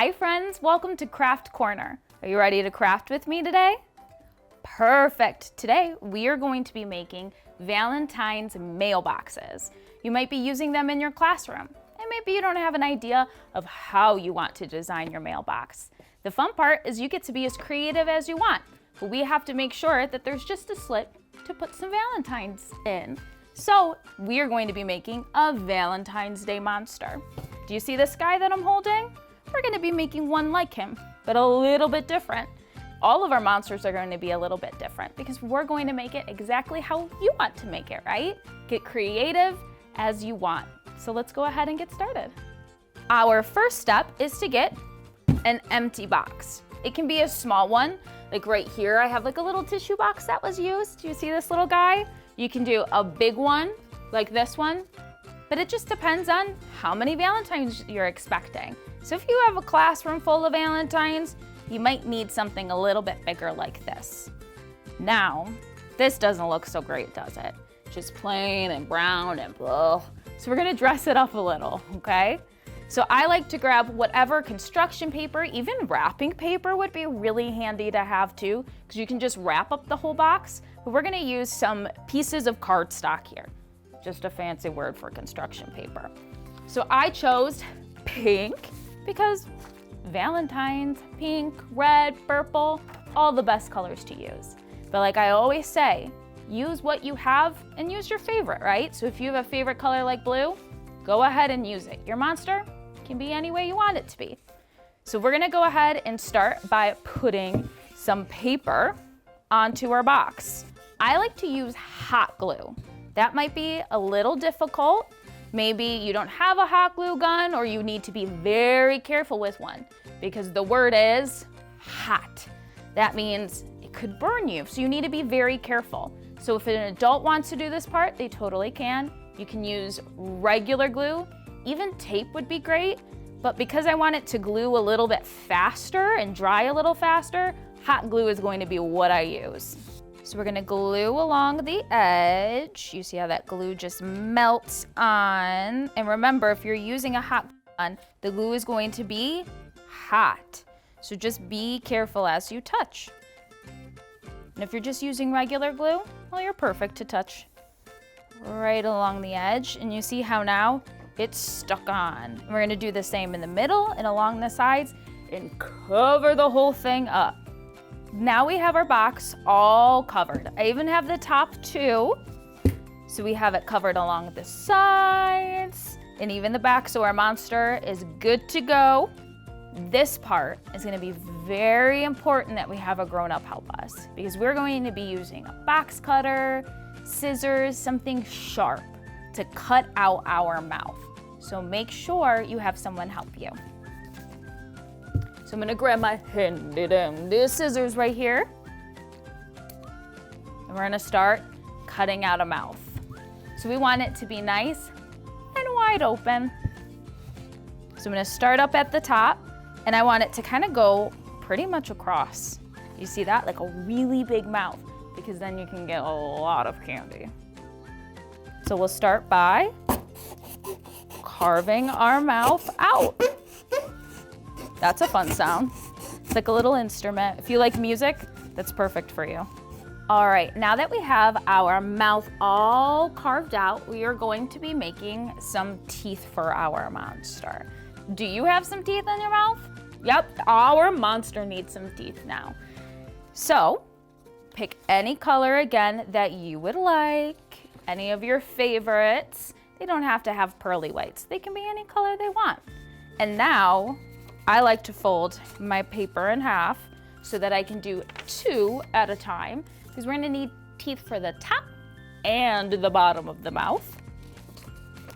Hi friends, welcome to Craft Corner. Are you ready to craft with me today? Perfect. Today we are going to be making Valentine's mailboxes. You might be using them in your classroom, and maybe you don't have an idea of how you want to design your mailbox. The fun part is you get to be as creative as you want, but we have to make sure that there's just a slit to put some Valentines in. So we are going to be making a Valentine's Day monster. Do you see this guy that I'm holding? We're going to be making one like him, but a little bit different. All of our monsters are going to be a little bit different because we're going to make it exactly how you want to make it, right? Get creative as you want. So let's go ahead and get started. Our first step is to get an empty box. It can be a small one, like right here I have like a little tissue box that was used. Do you see this little guy? You can do a big one, like this one, but it just depends on how many Valentines you're expecting. So if you have a classroom full of Valentines, you might need something a little bit bigger like this. Now, this doesn't look so great, does it? Just plain and brown and blah. So we're gonna dress it up a little, okay? So I like to grab whatever construction paper, even wrapping paper would be really handy to have too, because you can just wrap up the whole box. But we're gonna use some pieces of cardstock here. Just a fancy word for construction paper. So I chose pink because Valentine's, pink, red, purple, all the best colors to use. But like I always say, use what you have and use your favorite, right? So if you have a favorite color like blue, go ahead and use it. Your monster can be any way you want it to be. So we're gonna go ahead and start by putting some paper onto our box. I like to use hot glue. That might be a little difficult. Maybe you don't have a hot glue gun or you need to be very careful with one because the word is hot. That means it could burn you, so you need to be very careful. So if an adult wants to do this part, they totally can. You can use regular glue, even tape would be great, but because I want it to glue a little bit faster and dry a little faster, hot glue is going to be what I use. So we're gonna glue along the edge. You see how that glue just melts on. And remember, if you're using a hot gun, the glue is going to be hot. So just be careful as you touch. And if you're just using regular glue, well, you're perfect to touch right along the edge. And you see how now it's stuck on. And we're gonna do the same in the middle and along the sides and cover the whole thing up. Now we have our box all covered. I even have the top too. So we have it covered along the sides and even the back, so our monster is good to go. This part is gonna be very important that we have a grown-up help us because we're going to be using a box cutter, scissors, something sharp to cut out our mouth. So make sure you have someone help you. So I'm gonna grab my handy scissors right here. And we're gonna start cutting out a mouth. So we want it to be nice and wide open. So I'm gonna start up at the top and I want it to kind of go pretty much across. You see that? Like a really big mouth because then you can get a lot of candy. So we'll start by carving our mouth out. That's a fun sound. It's like a little instrument. If you like music, that's perfect for you. All right, now that we have our mouth all carved out, we are going to be making some teeth for our monster. Do you have some teeth in your mouth? Yep, our monster needs some teeth now. So, pick any color again that you would like, any of your favorites. They don't have to have pearly whites. They can be any color they want. And now, I like to fold my paper in half so that I can do 2 at a time because we're gonna need teeth for the top and the bottom of the mouth.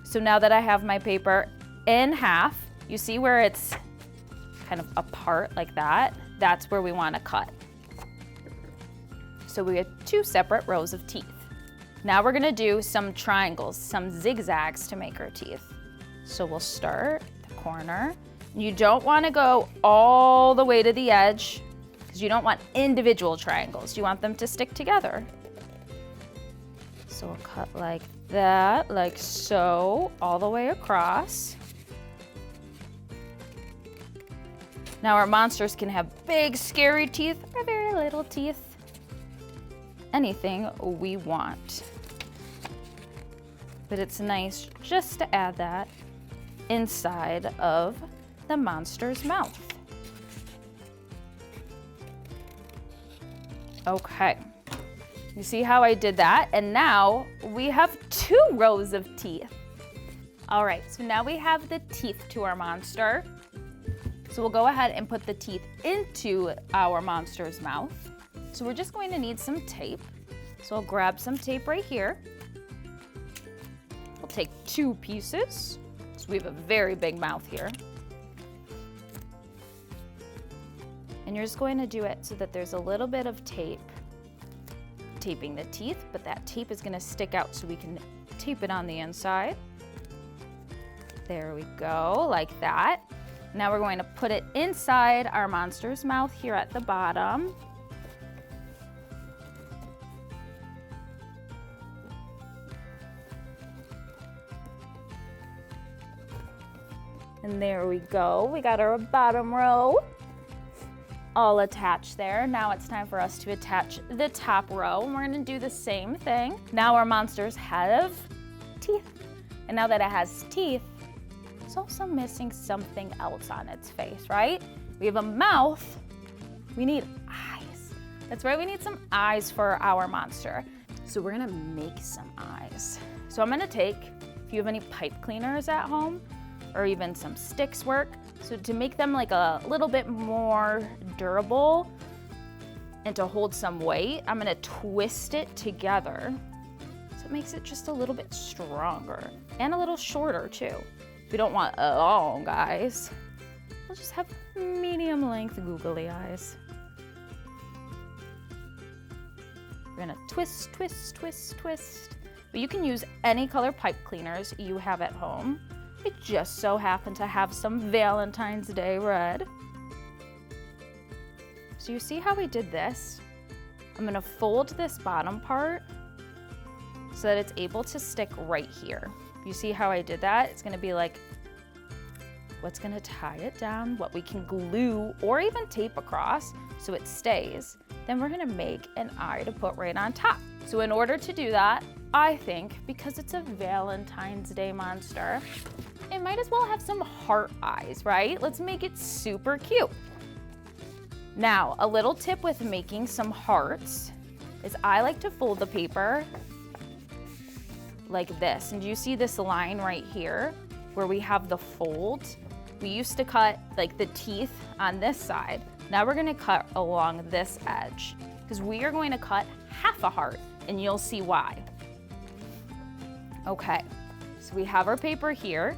So now that I have my paper in half, you see where it's kind of apart like that? That's where we wanna cut. So we have 2 separate rows of teeth. Now we're gonna do some triangles, some zigzags to make our teeth. So we'll start at the corner. You don't want to go all the way to the edge because you don't want individual triangles. You want them to stick together. So we'll cut like that, like so, all the way across. Now our monsters can have big, scary teeth or very little teeth. Anything we want. But it's nice just to add that inside of the monster's mouth. Okay, you see how I did that? And now we have 2 rows of teeth. All right, so now we have the teeth to our monster. So we'll go ahead and put the teeth into our monster's mouth. So we're just going to need some tape. So I'll grab some tape right here. We'll take 2 pieces. So we have a very big mouth here. And you're just going to do it so that there's a little bit of tape taping the teeth, but that tape is going to stick out so we can tape it on the inside. There we go, like that. Now we're going to put it inside our monster's mouth here at the bottom. And there we go, we got our bottom row all attached there. Now it's time for us to attach the top row. And we're gonna do the same thing. Now our monsters have teeth. And now that it has teeth, it's also missing something else on its face, right? We have a mouth, we need eyes. That's right, we need some eyes for our monster. So we're gonna make some eyes. So I'm gonna take, if you have any pipe cleaners at home, or even some sticks work, so to make them like a little bit more durable and to hold some weight, I'm gonna twist it together so it makes it just a little bit stronger and a little shorter too. If you don't want long eyes, we'll just have medium length googly eyes. We're gonna twist, twist, twist, twist. But you can use any color pipe cleaners you have at home. I just so happen to have some Valentine's Day red. So you see how we did this? I'm gonna fold this bottom part so that it's able to stick right here. You see how I did that? It's gonna be like what's gonna tie it down, what we can glue or even tape across so it stays. Then we're gonna make an eye to put right on top. So in order to do that, I think because it's a Valentine's Day monster, it might as well have some heart eyes, right? Let's make it super cute. Now, a little tip with making some hearts is I like to fold the paper like this. And do you see this line right here where we have the fold? We used to cut like the teeth on this side. Now we're gonna cut along this edge because we are going to cut half a heart and you'll see why. Okay, so we have our paper here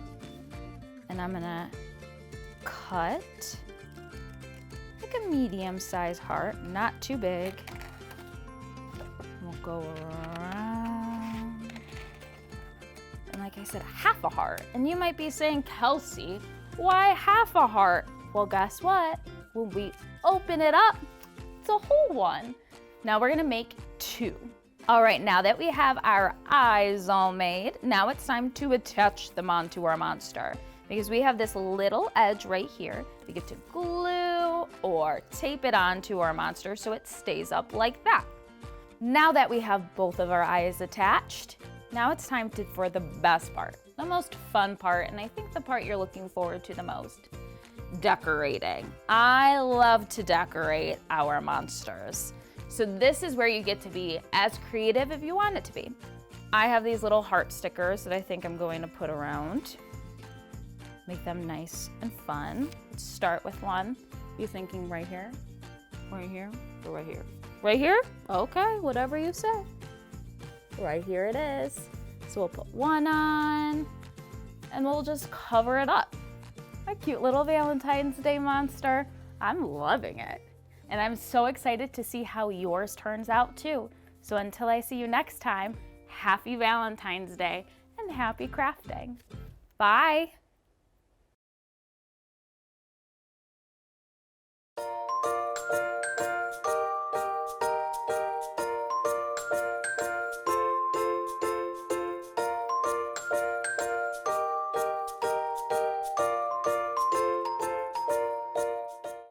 and I'm gonna cut like a medium-sized heart, not too big. We'll go around. And like I said, half a heart. And you might be saying, Kelsey, why half a heart? Well, guess what? When we open it up, it's a whole one. Now we're gonna make 2. All right, now that we have our eyes all made, now it's time to attach them onto our monster. Because we have this little edge right here, we get to glue or tape it onto our monster so it stays up like that. Now that we have both of our eyes attached, now it's time for the best part, the most fun part, and I think the part you're looking forward to the most, decorating. I love to decorate our monsters. So this is where you get to be as creative if you want it to be. I have these little heart stickers that I think I'm going to put around. Make them nice and fun. Let's start with one. You thinking right here, or right here? Right here? Okay, whatever you say. Right here it is. So we'll put one on and we'll just cover it up. A cute little Valentine's Day monster. I'm loving it. And I'm so excited to see how yours turns out too. So until I see you next time, happy Valentine's Day and happy crafting. Bye.